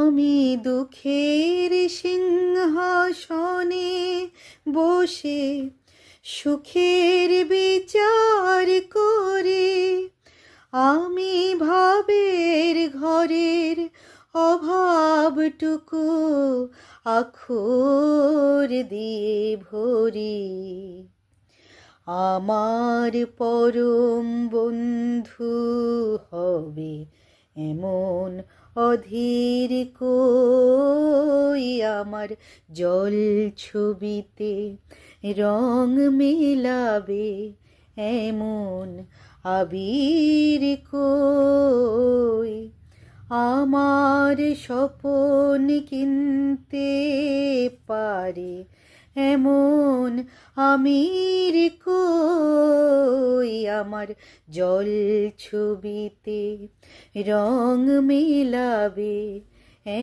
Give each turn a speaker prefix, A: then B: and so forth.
A: আমি দুঃখের সিংহাসনে বসে সুখের বিচার করে, আমি ভাবের ঘরের অভাবটুকু আখর দিয়ে ভরি। আমার পরম বন্ধু হবে এমন অধীর কই, আমার জল ছবিতে রং মেলাবে এমন আবির কই। আমার স্বপন কিনতে পারে এমন আমির কই, আমার জল ছবিতে রং মেলাবে